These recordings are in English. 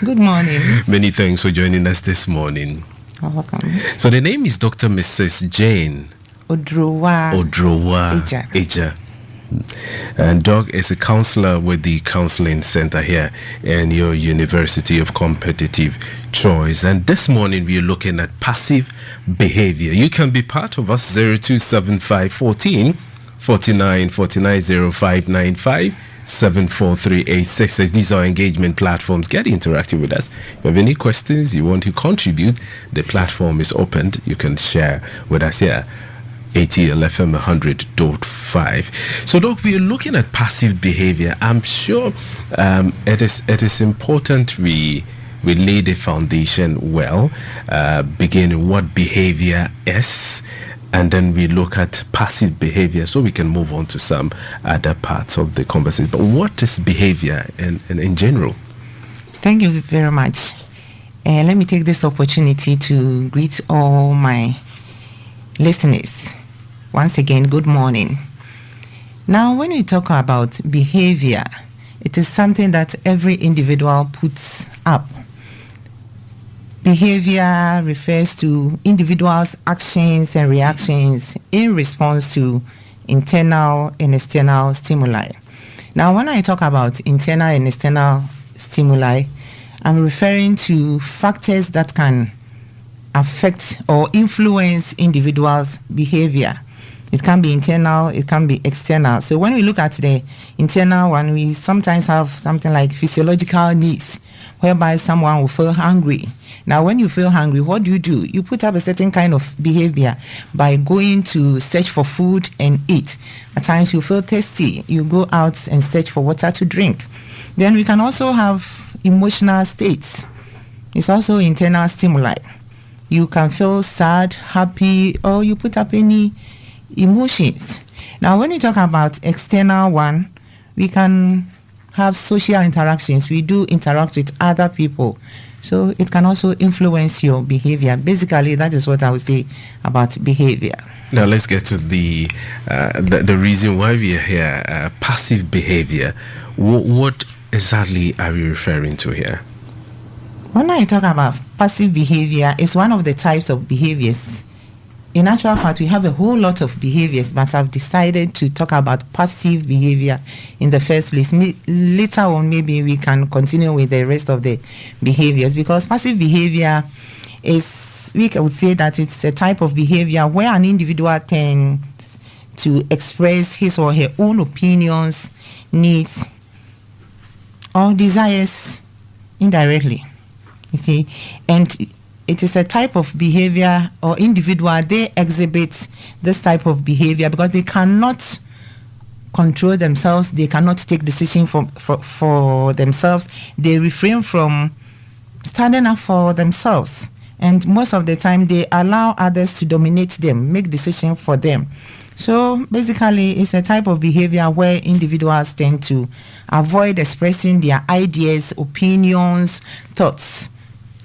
Good morning. Many thanks for joining us this morning. You're welcome. So the name is Dr. Mrs. Jane Odrowa Eja. And Doc is a counselor with the Counseling Center here in your University of Competitive Choice. And this morning we are looking at passive behavior. You can be part of us, 0275 14 49 49 0595 74386. These are engagement platforms. Get interactive with us. If you have any questions you want to contribute, the platform is opened. You can share with us here. ATL FM 100.5. So, Doc, we are looking at passive behavior. I'm sure it is important we lay the foundation well, beginning what behavior is, and then we look at passive behavior so we can move on to some other parts of the conversation. But what is behavior in general? Thank you very much. Let me take this opportunity to greet all my listeners. Once again, good morning. Now, when we talk about behavior, it is something that every individual puts up. Behavior refers to individuals' actions and reactions in response to internal and external stimuli. Now, when I talk about internal and external stimuli, I'm referring to factors that can affect or influence individuals' behavior. It can be internal, it can be external. So when we look at the internal one, we sometimes have something like physiological needs, whereby someone will feel hungry. Now, when you feel hungry, what do? You put up a certain kind of behavior by going to search for food and eat. At times you feel thirsty, you go out and search for water to drink. Then we can also have emotional states. It's also internal stimuli. You can feel sad, happy, or you put up any emotions. Now, when we talk about external one, we can have social interactions. We do interact with other people. So it can also influence your behavior. Basically, that is what I would say about behavior. Now let's get to the reason why we are here. Passive behavior. What exactly are we referring to here? When I talk about passive behavior, it's one of the types of behaviors. In actual fact, we have a whole lot of behaviors, but I've decided to talk about passive behavior in the first place. Later on, maybe we can continue with the rest of the behaviors, because passive behavior is, we would say that it's a type of behavior where an individual tends to express his or her own opinions, needs, or desires indirectly. You see, and it is a type of behavior or individual, they exhibit this type of behavior because they cannot control themselves, they cannot take decisions for themselves, they refrain from standing up for themselves. And most of the time, they allow others to dominate them, make decisions for them. So basically, it's a type of behavior where individuals tend to avoid expressing their ideas, opinions, thoughts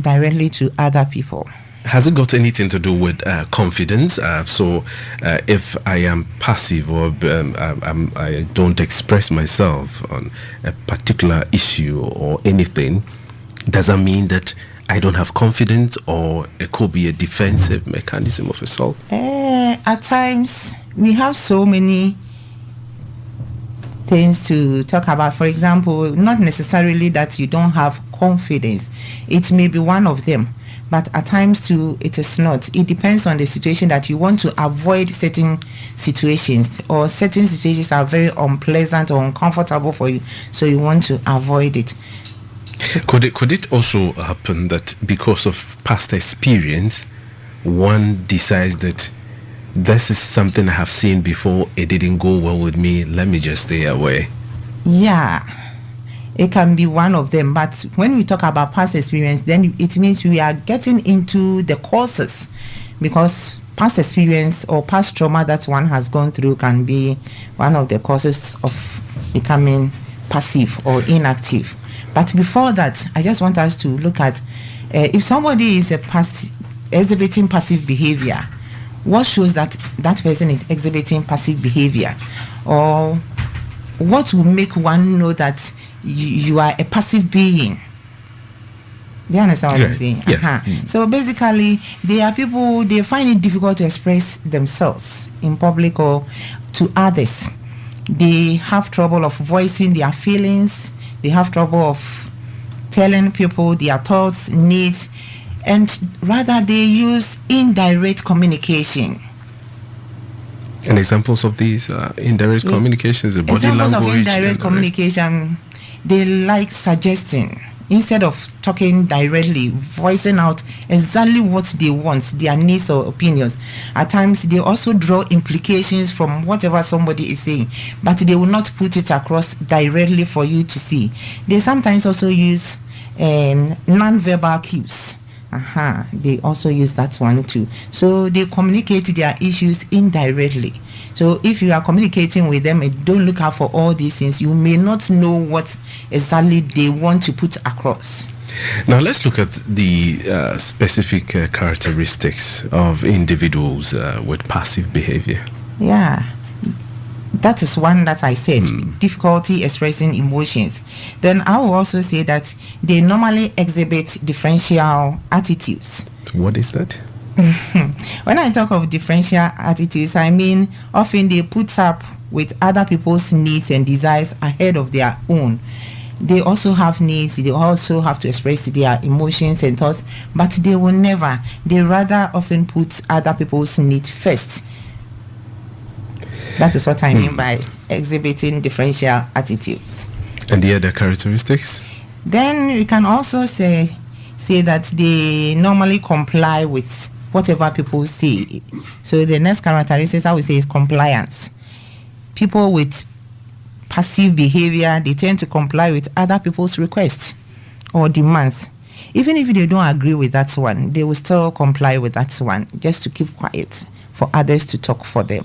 directly to other people. Has it got anything to do with confidence? So if I am passive or I don't express myself on a particular issue or anything, does that mean that I don't have confidence, or it could be a defensive mechanism of assault? At times, we have so many things to talk about. For example, not necessarily that you don't have confidence. It may be one of them, but at times too, it is not. It depends on the situation that you want to avoid certain situations, or certain situations are very unpleasant or uncomfortable for you, so you want to avoid it. Could it also happen that because of past experience, one decides that this is something I have seen before, it didn't go well with me, let me just stay away? Yeah, it can be one of them. But when we talk about past experience, then it means we are getting into the causes, because past experience or past trauma that one has gone through can be one of the causes of becoming passive or inactive. But before that, I just want us to look at if somebody is exhibiting passive behavior, what shows that that person is exhibiting passive behavior? Or what will make one know that you are a passive being? Do you understand what I'm saying? Yeah. So basically, they are people, they find it difficult to express themselves in public or to others. They have trouble of voicing their feelings. They have trouble of telling people their thoughts, needs, and rather they use indirect communication. And examples of these indirect communications, the body Examples language. Of indirect communication, they like suggesting instead of talking directly, voicing out exactly what they want, their needs or opinions. At times, they also draw implications from whatever somebody is saying, but they will not put it across directly for you to see. They sometimes also use non-verbal cues. They also use that one too. So they communicate their issues indirectly. So if you are communicating with them and don't look out for all these things, you may not know what exactly they want to put across. Now let's look at the specific characteristics of individuals with passive behavior. Yeah. That is one that I said, difficulty expressing emotions. Then I will also say that they normally exhibit differential attitudes. What is that? When I talk of differential attitudes, I mean often they put up with other people's needs and desires ahead of their own. They also have needs, they also have to express their emotions and thoughts, but they rather often put other people's needs first. That is what I mean by exhibiting differential attitudes. And the other characteristics? Then we can also say that they normally comply with whatever people say. So the next characteristic I would say is compliance. People with passive behavior, they tend to comply with other people's requests or demands. Even if they don't agree with that one, they will still comply with that one just to keep quiet for others to talk for them.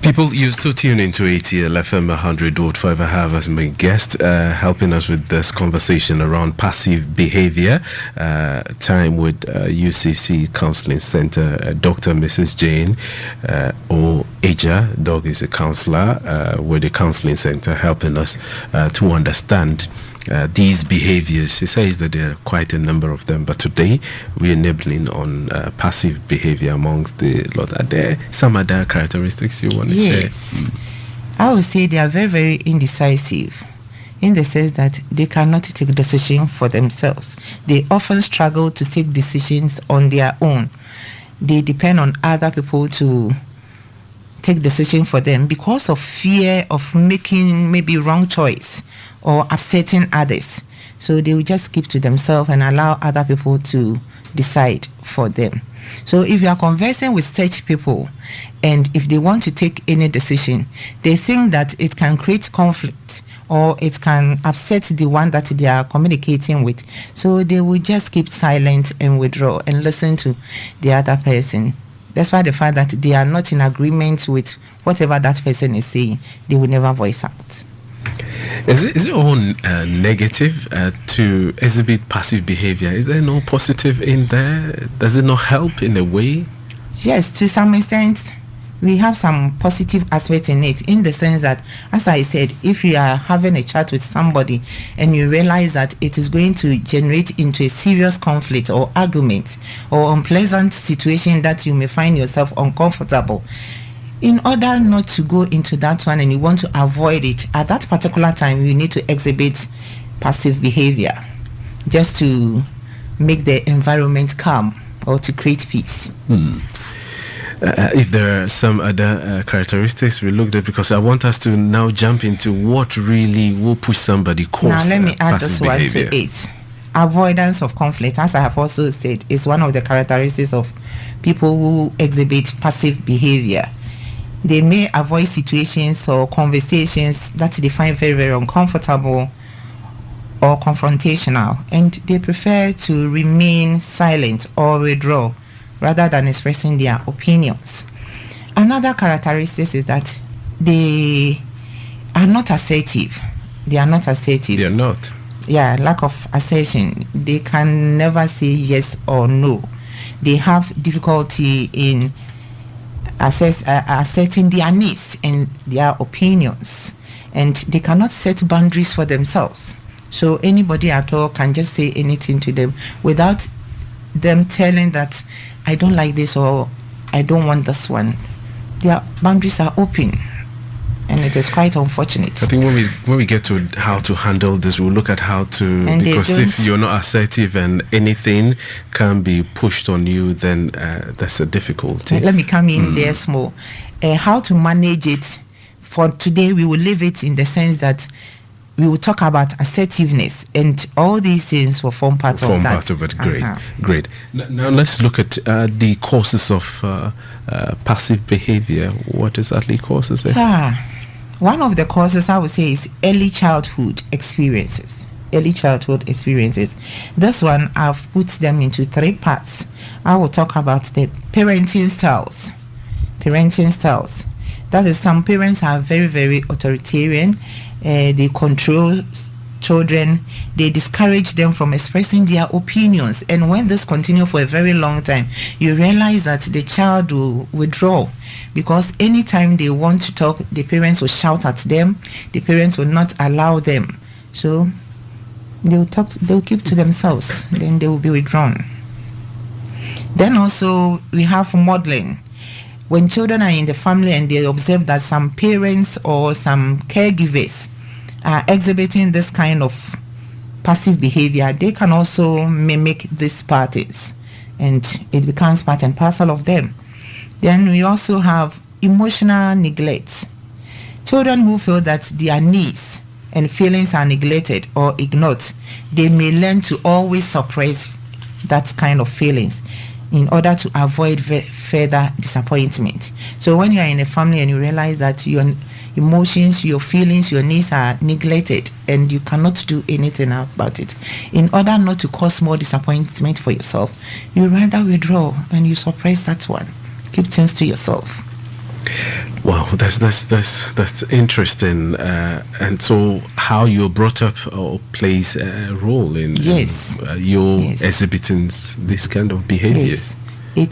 People used to tune into ATL FM 100.5. I have as my guest helping us with this conversation around passive behavior. Time with UCC Counseling Center, Dr. Mrs. Jane O. Eja. Dog is a counselor with the Counseling Center, helping us to understand these behaviors. She says that there are quite a number of them, but today we are nibbling on passive behavior amongst the lot. Are there some other characteristics you want to share? I would say they are very, very indecisive in the sense that they cannot take decisions for themselves. They often struggle to take decisions on their own. They depend on other people to take decisions for them because of fear of making maybe wrong choice or upsetting others. So they will just keep to themselves and allow other people to decide for them. So if you are conversing with such people and if they want to take any decision, they think that it can create conflict or it can upset the one that they are communicating with. So they will just keep silent and withdraw and listen to the other person. Despite the fact that they are not in agreement with whatever that person is saying, they will never voice out. Is it all negative to exhibit passive behavior? Is there no positive in there? Does it not help in a way? Yes, to some extent, we have some positive aspects in it, in the sense that, as I said, if you are having a chat with somebody and you realize that it is going to generate into a serious conflict or argument or unpleasant situation that you may find yourself uncomfortable, in order not to go into that one and you want to avoid it, at that particular time you need to exhibit passive behavior just to make the environment calm or to create peace. If there are some other characteristics we looked at, because I want us to now jump into what really will push somebody cause now let me add this behavior. one to it. Avoidance of conflict, as I have also said, is one of the characteristics of people who exhibit passive behavior. They may avoid situations or conversations that they find very, very uncomfortable or confrontational, and they prefer to remain silent or withdraw rather than expressing their opinions. Another characteristic is that they are not assertive. They are not assertive. They are not. Yeah, lack of assertion. They can never say yes or no. They have difficulty in asserting their needs and their opinions, and they cannot set boundaries for themselves. So anybody at all can just say anything to them without them telling that I don't like this or I don't want this one. Their boundaries are open, and it is quite unfortunate. I think when we get to how to handle this, we'll look at how to, And because if you're not assertive and anything can be pushed on you, then that's a difficulty. Let me come in there small. How to manage it. For today, we will leave it in the sense that we will talk about assertiveness, and all these things will form part of that. Form part of it. Great, great. Now let's look at the causes of passive behavior. What exactly causes it? One of the causes I would say is early childhood experiences. Early childhood experiences. This one, I've put them into 3 parts. I will talk about the parenting styles. Parenting styles. That is, some parents are very, very authoritarian. They control children. They discourage them from expressing their opinions. And when this continues for a very long time, you realize that the child will withdraw, because anytime they want to talk, the parents will shout at them. The parents will not allow them. So they will keep to themselves. Then they will be withdrawn. Then also we have modeling. When children are in the family and they observe that some parents or some caregivers are exhibiting this kind of passive behavior, they can also mimic these patterns, and it becomes part and parcel of them. Then we also have emotional neglect. Children who feel that their needs and feelings are neglected or ignored, they may learn to always suppress that kind of feelings in order to avoid further disappointment. So when you are in a family and you realize that your emotions, your feelings, your needs are neglected and you cannot do anything about it, in order not to cause more disappointment for yourself, you rather withdraw and you suppress that one. Keep things to yourself. Wow, that's interesting. And so, how you're brought up plays a role in your exhibiting this kind of behavior. Yes, it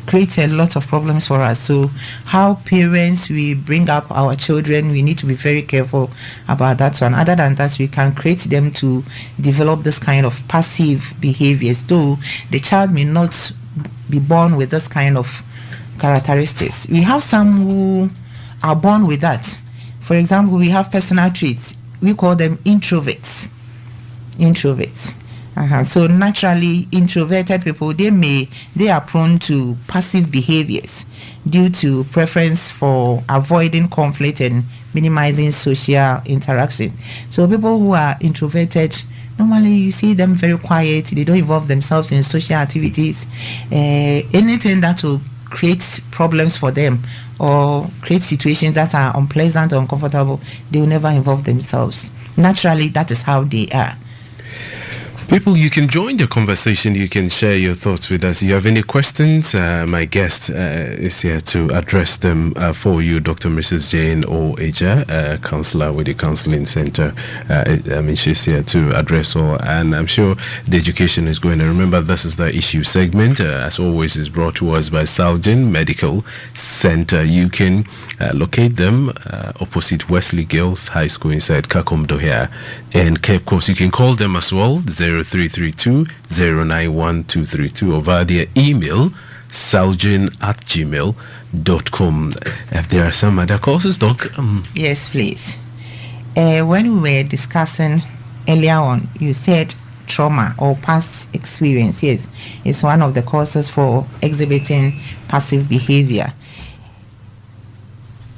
creates a lot of problems for us. So, how parents we bring up our children, we need to be very careful about that one. Other than that, we can create them to develop this kind of passive behaviors, though the child may not be born with this kind of characteristics. We have some who are born with that. For example, we have personal traits. We call them introverts. So naturally, introverted people, they are prone to passive behaviors due to preference for avoiding conflict and minimizing social interaction. So people who are introverted, normally you see them very quiet. They don't involve themselves in social activities. Anything that will create problems for them or create situations that are unpleasant or uncomfortable, they will never involve themselves. Naturally, that is how they are. People, you can join the conversation. You can share your thoughts with us. If you have any questions, my guest is here to address them for you, Dr. Mrs. Jane Eja, counselor with the Counseling Center. She's here to address all, and I'm sure the education is going. And remember, this is the issue segment. As always, is brought to us by Salgin Medical Center. You can locate them opposite Wesley Girls High School inside Kakomdo here in Cape Coast. You can call them as well, 0332 091232, or via their email, salgin@gmail.com. If there are some other causes, Doc? Yes, please. When we were discussing earlier on, you said trauma or past experience. Yes, it's one of the causes for exhibiting passive behavior.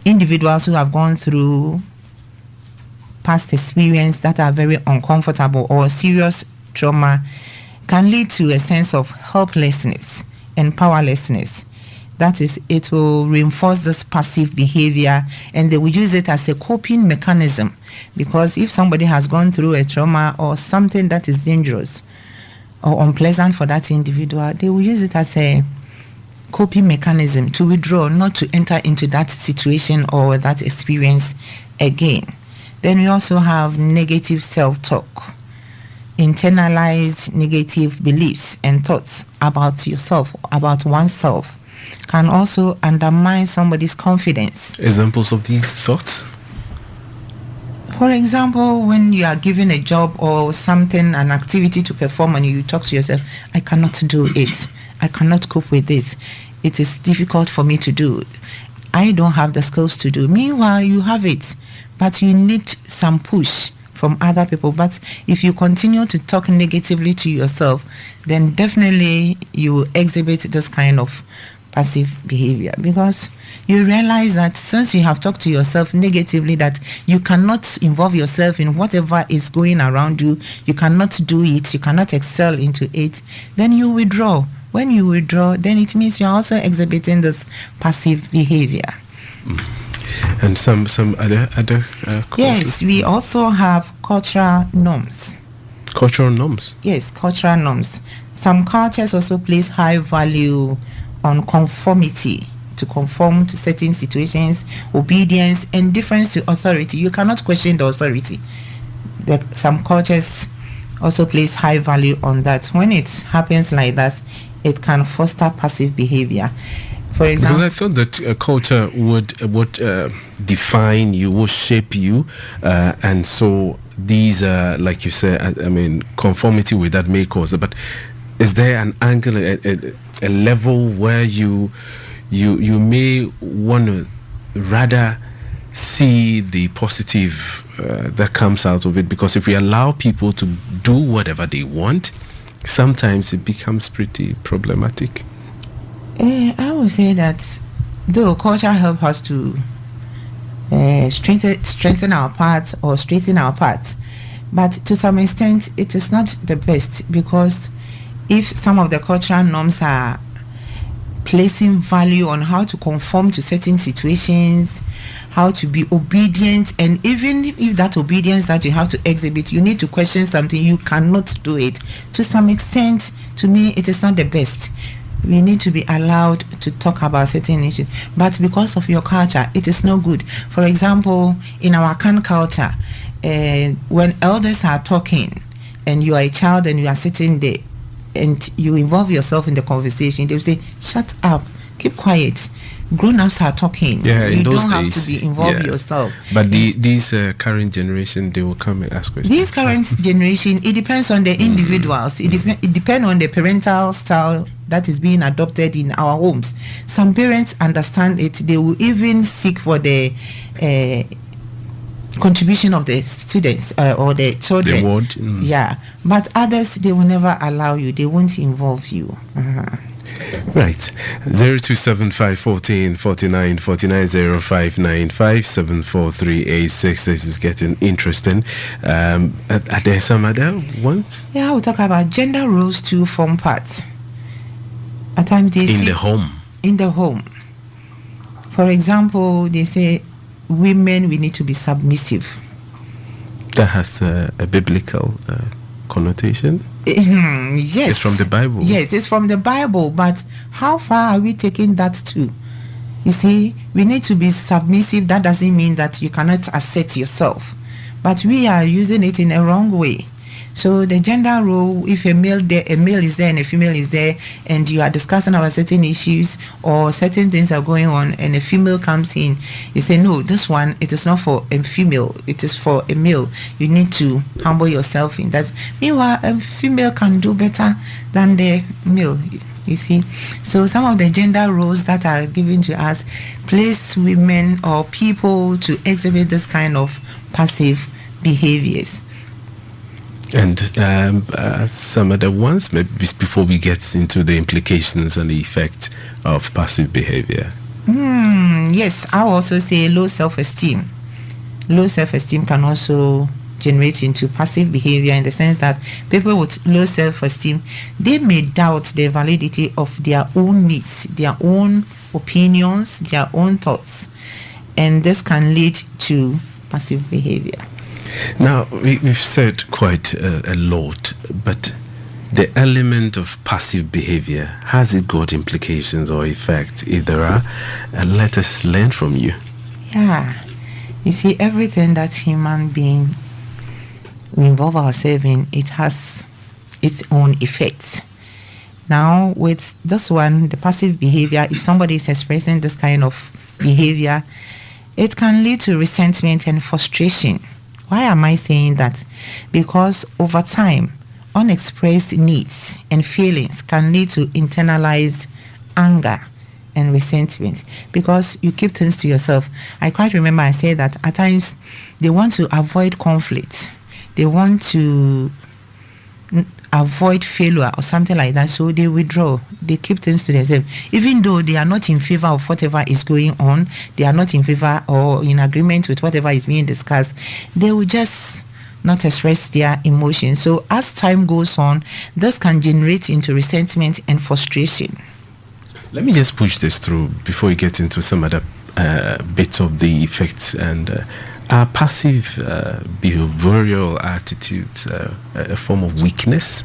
Individuals who have gone through past experience that are very uncomfortable or serious trauma can lead to a sense of helplessness and powerlessness. That is, it will reinforce this passive behavior, and they will use it as a coping mechanism, because if somebody has gone through a trauma or something that is dangerous or unpleasant for that individual, they will use it as a coping mechanism to withdraw, not to enter into that situation or that experience again. Then we also have negative self-talk. Internalized negative beliefs and thoughts about yourself, about oneself, can also undermine somebody's confidence. Examples of these thoughts? For example, when you are given a job or something, an activity to perform, and you talk to yourself, I cannot do it. I cannot cope with this. It is difficult for me to do. I don't have the skills to do. Meanwhile, you have it, but you need some push from other people. But if you continue to talk negatively to yourself, then definitely you will exhibit this kind of passive behavior, because you realize that since you have talked to yourself negatively that you cannot involve yourself in whatever is going around you, you cannot do it, you cannot excel into it, then you withdraw. When you withdraw, then it means you're also exhibiting this passive behavior. And some other causes? Yes, we also have cultural norms. Cultural norms? Yes, cultural norms. Some cultures also place high value on conformity, to conform to certain situations, obedience, and deference to authority. You cannot question the authority. Some cultures also place high value on that. When it happens like that, it can foster passive behavior. For example, because I thought that culture would define you, would shape you, and so these are, like you said, I mean, conformity with that may cause it. But is there an angle, a level where you may want to rather see the positive that comes out of it? Because if we allow people to do whatever they want, sometimes it becomes pretty problematic. I would say that though culture helps us to strengthen our parts or straighten our parts, but to some extent it is not the best, because if some of the cultural norms are placing value on how to conform to certain situations, how to be obedient, and even if that obedience that you have to exhibit, you need to question something, you cannot do it. To some extent, to me, it is not the best. We need to be allowed to talk about certain issues, but because of your culture, it is no good. For example, in our Kan culture, when elders are talking and you are a child and you are sitting there and you involve yourself in the conversation, they will say, shut up, keep quiet. Grown-ups are talking. Yeah, you in those don't days, have to be involved yourself. But these current generation, they will come and ask questions. This current generation, it depends on the individuals. It depends on the parental style that is being adopted in our homes. Some parents understand it. They will even seek for the contribution of the students or the children. The word. Yeah. But others, they will never allow you. They won't involve you. Right. 0275 14 49 49 0595 74386. This is getting interesting. Are there some other ones? Yeah, we'll talk about gender roles to form parts. At times they in the home. In the home. For example, they say women, we need to be submissive. That has a biblical connotation. Yes. It's from the Bible. Yes, it's from the Bible. But how far are we taking that to? You see, we need to be submissive. That doesn't mean that you cannot assert yourself. But we are using it in a wrong way. So the gender role, if a male is there and a female is there, and you are discussing about certain issues or certain things are going on, and a female comes in, you say, no, this one, it is not for a female, it is for a male. You need to humble yourself in that. Meanwhile, a female can do better than the male, you see. So some of the gender roles that are given to us place women or people to exhibit this kind of passive behaviors. And some other ones, maybe before we get into the implications and the effect of passive behavior. Yes, I will also say low self-esteem. Low self-esteem can also generate into passive behavior, in the sense that people with low self-esteem, they may doubt the validity of their own needs, their own opinions, their own thoughts, and this can lead to passive behavior. Now, we've said quite a lot, but the element of passive behavior, has it got implications or effects? If there are, let us learn from you. Yeah. You see, everything that human being we involve ourselves in, it has its own effects. Now, with this one, the passive behavior, if somebody is expressing this kind of behavior, it can lead to resentment and frustration Why am I saying that? Because over time, unexpressed needs and feelings can lead to internalized anger and resentment, because you keep things to yourself. I quite remember I said that at times they want to avoid conflict. They want to avoid failure or something like that, so they withdraw. They keep things to themselves, even though they are not in favor of whatever is going on. They are not in favor or in agreement with whatever is being discussed. They will just not express their emotions. So as time goes on, this can generate into resentment and frustration. Let me just push this through before we get into some other bits of the effects. And are passive behavioral attitudes a form of weakness?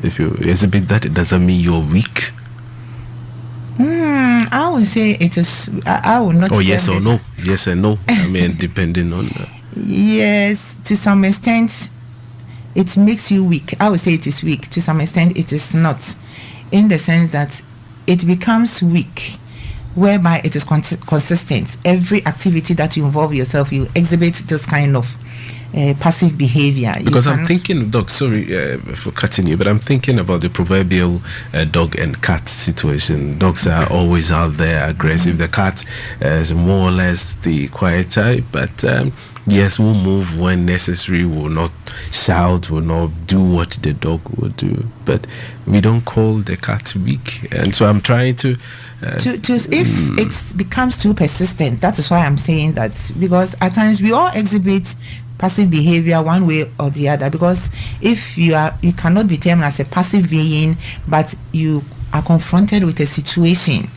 If you exhibit that, it doesn't mean you're weak. I would say it is. I will not. Oh, yes or no? Yes and no. I mean, depending on. Yes, to some extent, it makes you weak. I would say it is weak. To some extent, it is not, in the sense that it becomes weak whereby it is consistent. Every activity that you involve yourself, you exhibit this kind of passive behavior. Because I'm thinking, Doc, sorry for cutting you, but I'm thinking about the proverbial dog and cat situation. Dogs are always out there aggressive. The cat is more or less the quiet type, but yes, will move when necessary, will not shout, will not do what the dog would do. But we don't call the cat weak. And so I'm trying to if it becomes too persistent, that is why I'm saying that, because at times we all exhibit passive behavior one way or the other. Because if you cannot be termed as a passive being, but you are confronted with a situation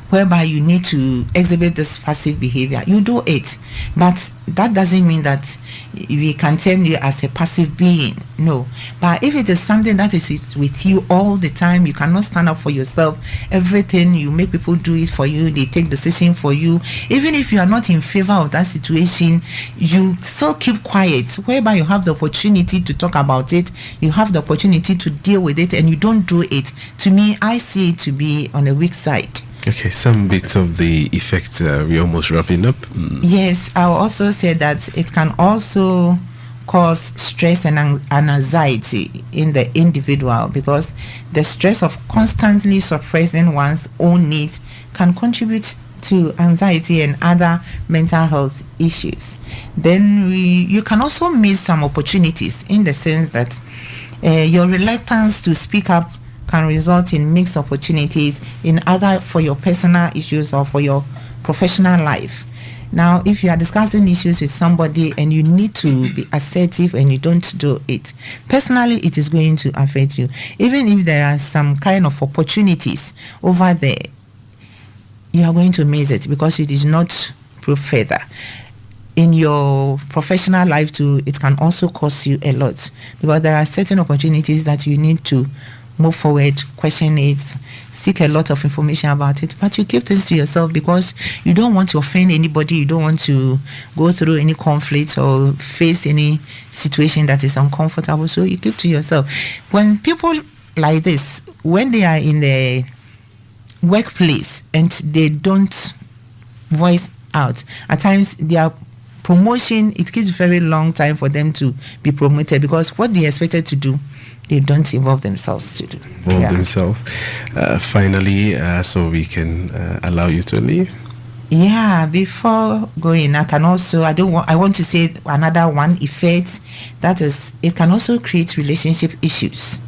whereby you need to exhibit this passive behavior, you do it. But that doesn't mean that we can term you as a passive being. No. But if it is something that is with you all the time, you cannot stand up for yourself, everything, you make people do it for you, they take decision for you. Even if you are not in favor of that situation, you still keep quiet, whereby you have the opportunity to talk about it, you have the opportunity to deal with it, and you don't do it. To me, I see it to be on a weak side. Okay, some bits of the effects, we're almost wrapping up. Yes, I will also say that it can also cause stress and anxiety in the individual, because the stress of constantly suppressing one's own needs can contribute to anxiety and other mental health issues. Then you can also miss some opportunities, in the sense that your reluctance to speak up can result in mixed opportunities in either for your personal issues or for your professional life. Now, if you are discussing issues with somebody and you need to be assertive and you don't do it, personally, it is going to affect you. Even if there are some kind of opportunities over there, you are going to miss it because you did not prove further. In your professional life too, it can also cost you a lot, because there are certain opportunities that you need to move forward, question it, seek a lot of information about it, but you keep things to yourself because you don't want to offend anybody, you don't want to go through any conflict or face any situation that is uncomfortable, so you keep to yourself. When people like this, when they are in the workplace and they don't voice out, at times their promotion, it takes a very long time for them to be promoted, because what they expected to do, they don't involve themselves to do. Themselves. Finally, so we can allow you to leave. Yeah, before going, I want to say another one effect, that is, it can also create relationship issues,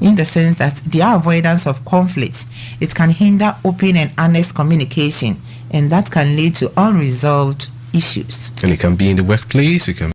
in the sense that the avoidance of conflict, it can hinder open and honest communication, and that can lead to unresolved issues. And it can be in the workplace, it can